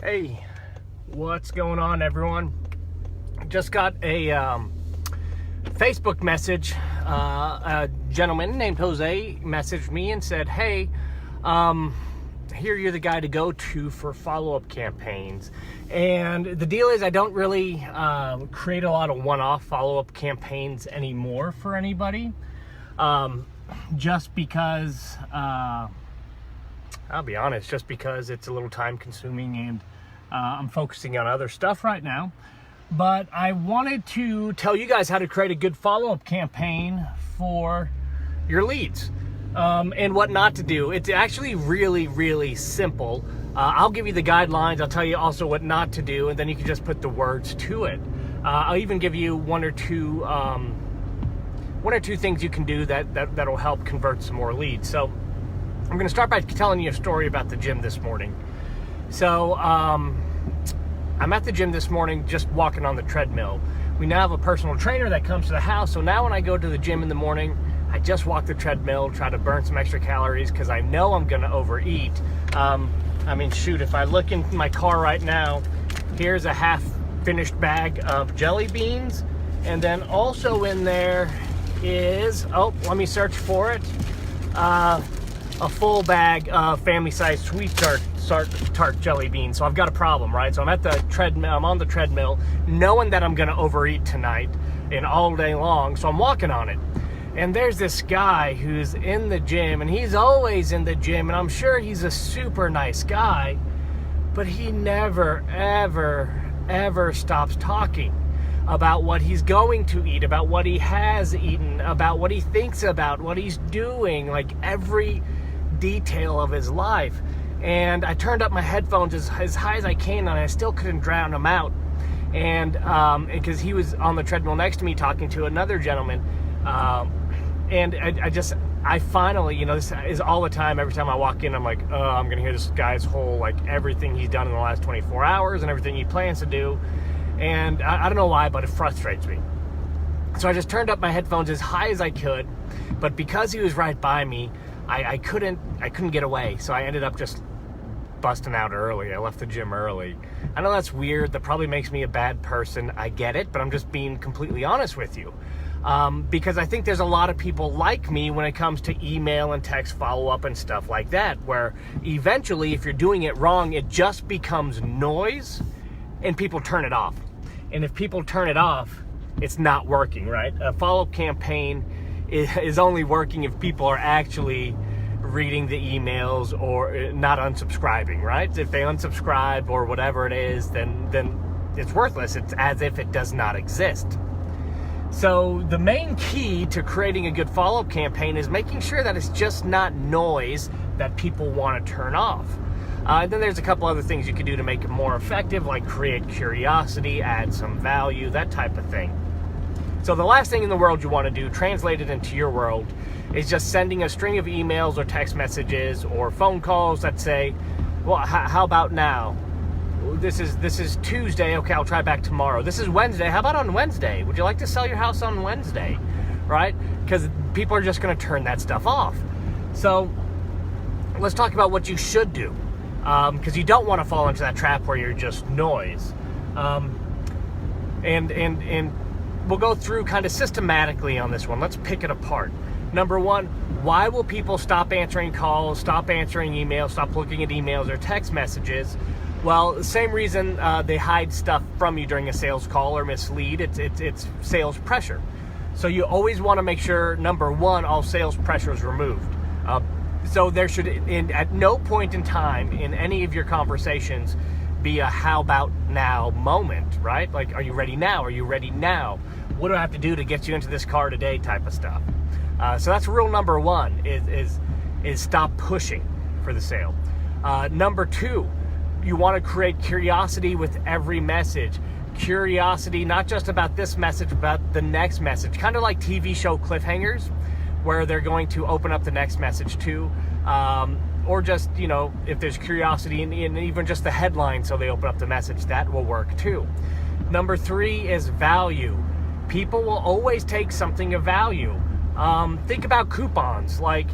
Hey, what's going on, everyone? Just got a Facebook message. A gentleman named Jose messaged me and said, hey, here you're the guy to go to for follow-up campaigns. And the deal is I don't really create a lot of one-off follow-up campaigns anymore for anybody. Just because, I'll be honest, just because it's a little time consuming and I'm focusing on other stuff right now. But I wanted to tell you guys how to create a good follow-up campaign for your leads and what not to do. It's actually really, really simple. I'll give you the guidelines. I'll tell you also what not to do, and then you can just put the words to it. I'll even give you one or two things you can do that'll help convert some more leads. So I'm going to start by telling you a story about the gym this morning. So I'm at the gym this morning just walking on the treadmill. We now have a personal trainer that comes to the house. So now when I go to the gym in the morning, I just walk the treadmill, try to burn some extra calories because I know I'm going to overeat. Shoot, if I look in my car right now, here's a half finished bag of jelly beans. And then also in there is, let me search for it. A full bag of family-sized sweet tart jelly beans. So I've got a problem, right? So I'm at the treadmill. I'm on the treadmill, knowing that I'm going to overeat tonight and all day long. So I'm walking on it, and there's this guy who's in the gym, and he's always in the gym, and I'm sure he's a super nice guy, but he never, ever stops talking about what he's going to eat, about what he has eaten, about what he thinks about, what he's doing, like every detail of his life. And I turned up my headphones as high as I can, and I still couldn't drown him out. And because he was on the treadmill next to me talking to another gentleman. And I finally, this is all the time. Every time I walk in, I'm like, I'm going to hear this guy's whole, everything he's done in the last 24 hours and everything he plans to do. And I don't know why, but it frustrates me. So I just turned up my headphones as high as I could. But because he was right by me, I couldn't get away. So I ended up just busting out early. I left the gym early. I know that's weird. That probably makes me a bad person. I get it, but I'm just being completely honest with you. Because I think there's a lot of people like me when it comes to email and text follow-up and stuff like that, where eventually, if you're doing it wrong, it just becomes noise and people turn it off. And if people turn it off, it's not working, right? A follow-up campaign is only working if people are actually reading the emails or not unsubscribing, right? If they unsubscribe or whatever it is, then it's worthless. It's as if it does not exist. So the main key to creating a good follow-up campaign is making sure that it's just not noise that people want to turn off. And then there's a couple other things you can do to make it more effective, like create curiosity, add some value, that type of thing. So the last thing in the world you want to do, translated into your world, is just sending a string of emails or text messages or phone calls that say, well, how about now? This is Tuesday. Okay, I'll try back tomorrow. This is Wednesday. How about on Wednesday? Would you like to sell your house on Wednesday? Right? Because people are just going to turn that stuff off. So let's talk about what you should do. Because you don't want to fall into that trap where you're just noise. And we'll go through kind of systematically on this one. Let's pick it apart. Number one, why will people stop answering calls, stop answering emails, stop looking at emails or text messages? Well, the same reason they hide stuff from you during a sales call or mislead. It's sales pressure. So you always want to make sure, number one, all sales pressure is removed. So there should, at no point in time in any of your conversations, be a how about now moment, right? Like, are you ready now? Are you ready now? What do I have to do to get you into this car today type of stuff? So that's rule number one, is stop pushing for the sale. Number two, you want to create curiosity with every message. Curiosity, not just about this message, but about the next message. Kind of like TV show cliffhangers, where they're going to open up the next message too. Or just, if there's curiosity in even just the headline, so they open up the message, that will work too. Number three is value. People will always take something of value. Think about coupons. Like,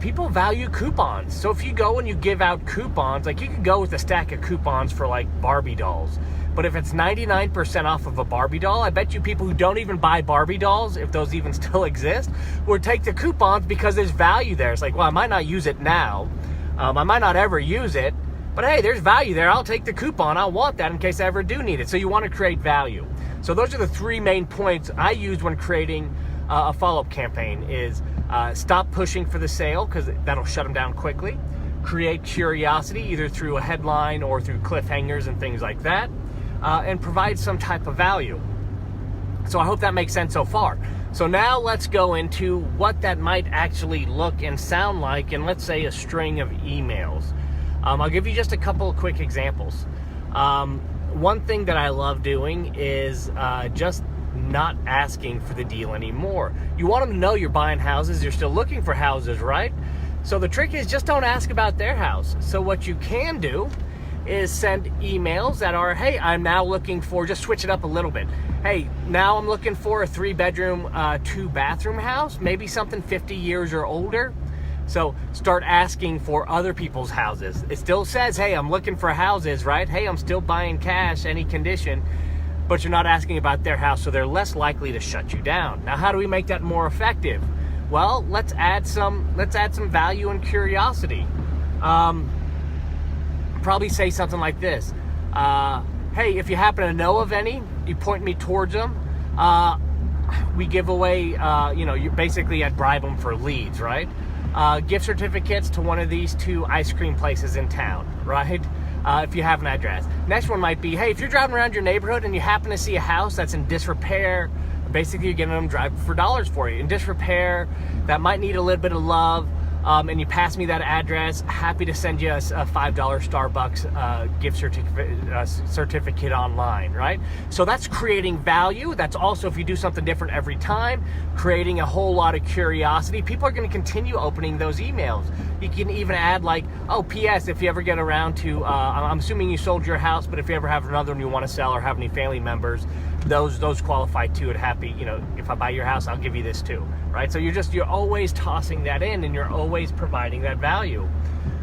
people value coupons. So if you go and you give out coupons, like you could go with a stack of coupons for like Barbie dolls. But if it's 99% off of a Barbie doll, I bet you people who don't even buy Barbie dolls, if those even still exist, would take the coupons because there's value there. It's like, well, I might not use it now. I might not ever use it. But hey, there's value there. I'll take the coupon. I want that in case I ever do need it. So you want to create value. So those are the 3 main points I use when creating a follow-up campaign is stop pushing for the sale because that'll shut them down quickly. Create curiosity either through a headline or through cliffhangers and things like that. And provide some type of value. So I hope that makes sense so far. So now let's go into what that might actually look and sound like in, let's say, a string of emails. I'll give you just a couple of quick examples. One thing that I love doing is just not asking for the deal anymore. You want them to know you're buying houses, you're still looking for houses, right? So the trick is just don't ask about their house. So what you can do is send emails that are, hey, I'm now looking for, just switch it up a little bit. Hey, now I'm looking for a 3-bedroom, 2-bathroom house, maybe something 50 years or older. So start asking for other people's houses. It still says, hey, I'm looking for houses, right? Hey, I'm still buying cash, any condition, but you're not asking about their house, so they're less likely to shut you down. Now, how do we make that more effective? Well, let's add some value and curiosity. Probably say something like this. Hey, if you happen to know of any, you point me towards them. We give away, you basically I'd bribe them for leads, right? Gift certificates to one of these 2 ice cream places in town, right? If you have an address. Next one might be, hey, if you're driving around your neighborhood and you happen to see a house that's in disrepair, basically you're getting them driving for dollars for you. In disrepair, that might need a little bit of love, and you pass me that address, happy to send you a $5 Starbucks gift certificate online, right? So that's creating value. That's also, if you do something different every time, creating a whole lot of curiosity. People are going to continue opening those emails. You can even add like, oh, P.S. if you ever get around to, I'm assuming you sold your house, but if you ever have another one you want to sell or have any family members, those qualify too. And happy, if I buy your house, I'll give you this too, right? So you're always tossing that in, and you're always providing that value.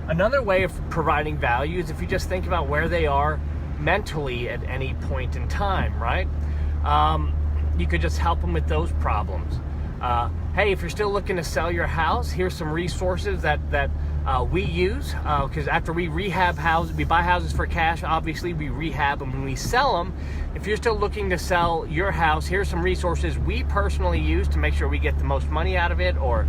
Another way of providing value is if you just think about where they are mentally at any point in time, right? You could just help them with those problems. Hey, if you're still looking to sell your house, here's some resources that we use, because after we rehab houses, we buy houses for cash, obviously we rehab them and we sell them. If you're still looking to sell your house, here's some resources we personally use to make sure we get the most money out of it, or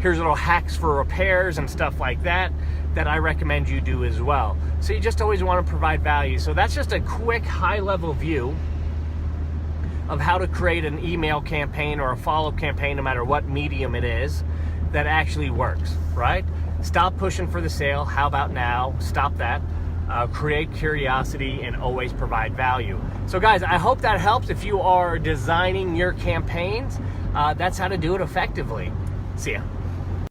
here's little hacks for repairs and stuff like that I recommend you do as well. So you just always want to provide value. So that's just a quick high-level view of how to create an email campaign or a follow-up campaign, no matter what medium it is, that actually works, right? Stop pushing for the sale. How about now? Stop that. Create curiosity and always provide value. So guys, I hope that helps. If you are designing your campaigns, that's how to do it effectively. See ya.